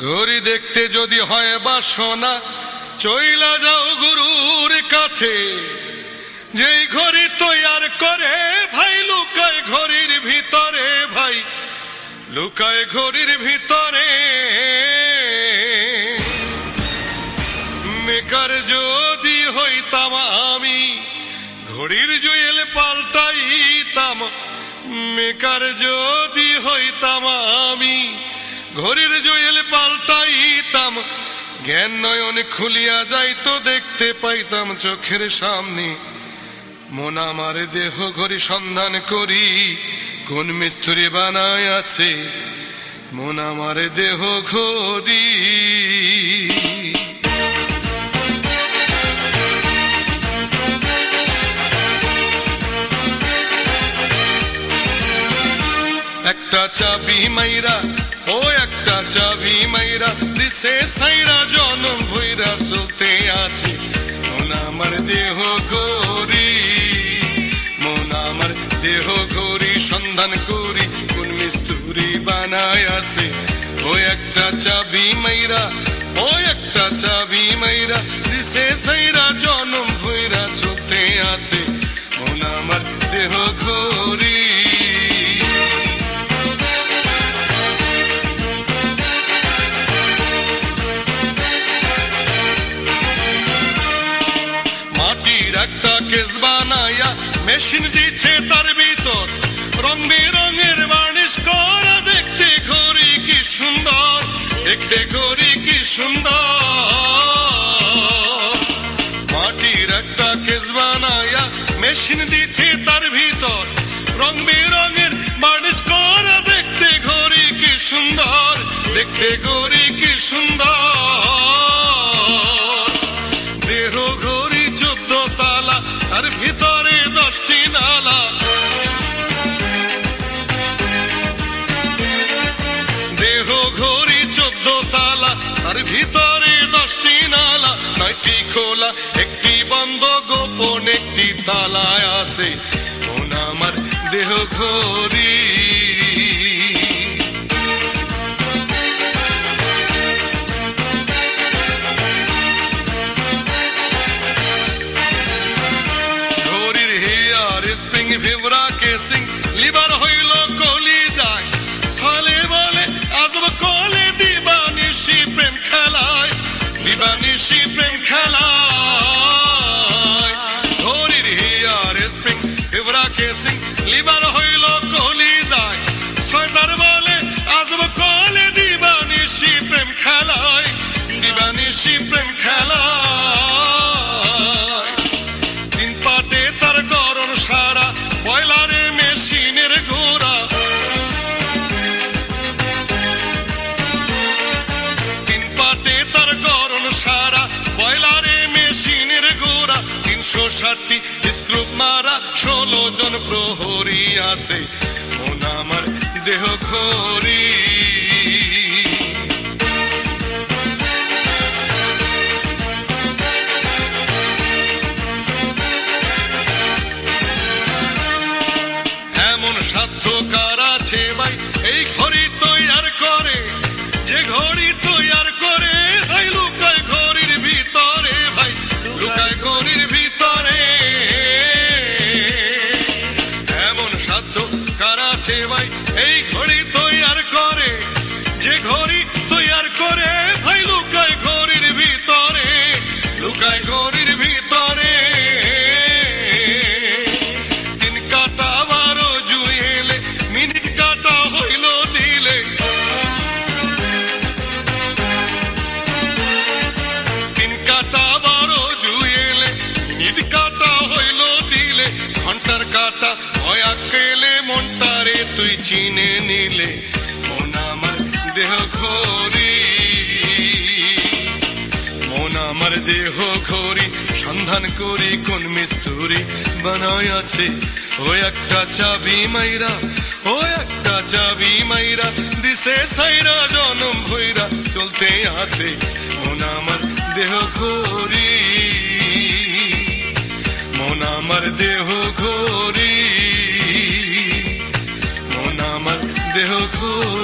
ঘড়ি দেখতে যদি হয় বাসনা, চইলা যাও গুরুর কাছে। যেই ঘড়ি তৈয়ার করে ভাই লুকায় ঘড়ির ভিতরে, ভাই লুকায় ঘড়ির ভিতরে। মেকার যদি হইতাম আমি, ঘড়ির জুয়েল পাল্টাইতাম। মেকার যদি হইতাম আমি, ঘড়ির জুয়েল পাল্টাইতাম। জ্ঞান নয়ন খুলিয়া যাইতো, দেখতে পাইতাম চোখের সামনে। মন আমার দেহ ঘড়ি সন্ধান করি, কোন মিস্ত্রি বানায় আছে মন আমার দেহ ঘড়ি। একটা চাবি মাইরা, ও একটা চাবি মাইরা দিছে সাইরা, জনম ভইরা চলতে আছে মন আমার দেহ ঘড়ি। মন আমার দেহ ঘড়ি সন্ধান করি, কোন মিস্ত্রি বানায় আছে। ও একটা চাবি মাইরা, ও একটা চাবি মাইরা দিছে সাইরা, জনম ভইরা চলতে আছে মন আমার দেহ ঘড়ি। একটা কেস বানায়া মেশিন দিচ্ছে তার ভিতর, রং বেরঙের বার্নিশ করা, দেখতে ঘড়ি কি সুন্দর, দেখতে ঘড়ি কি সুন্দর। মাটির একটা কেস বানায়া মেশিন দিচ্ছে তার ভিতর, রং বেরঙের বার্নিশ করা, দেখতে ঘড়ি কি সুন্দর, দেখতে ঘড়ি কি সুন্দর। দেহ ঘড়ি 14 তালা, তার ভিতরে 10টি নালা। দেহ ঘড়ি 14 তালা, তার ভিতরে 10টি নালা। 9টি খোলা, 1টি বন্ধ, গোপন 1টি তালায় আছে মন আমার দেহ ঘড়ি। ফেবরা কেসিং লিবার হইল কলি যায়, ছলে বলে আজব কলে দিবানিশি প্রেম খেলায়, দিবানিশি প্রেম খেলায়। ঘড়ির হিয়ার স্প্রিং ফেবরা কেসিং লিবার হইল কলি যায়, ছয়টার বলে আজব কলে দিবানিশি প্রেম খেলায়, দিবানিশি প্রেম খেলায়। 3 পাটে তার গরম সারা, বয়লারে মেশিনের গোড়া। 3 পাটে তার গরম সারা, বয়লারে মেশিনের গোড়া। 360টি স্ক্রুপ মারা, 16 জন প্রহরী আছে মন আমার দেহ ঘড়ি। সাধ্য কার আছে ভাই এই ঘড়ি তৈয়ার করে, যে ঘড়ি তৈয়ার করে ভাই লুকায় ঘড়ির ভিতরে, ভাই লুকায় ঘড়ির ভিতরে। এমন সাধ্য কার আছে ভাই এই ঘড়ি তৈয়ার করে, যে ঘড়ি তৈয়ার করে ভাই লুকায় ঘড়ির ভিতরে, লুকায় ঘড়ির ভিতরে। কাটা হয় আকেলে মনটারে তুই চিনে নিলে মন আমার দেহ ঘড়ি। মন আমার দেহ ঘড়ি সন্ধান করি, কোন মিস্ত্রি বানায় আছে। ও একটা চাবি মাইরা, ও একটা চাবি মাইরা দিছে সাইরা, জনম ভইরা চলতে আছে মন আমার দেহ ঘড়ি। মন আমার দেহ ঘড়ি, মন আমার দেহ ঘড়ি।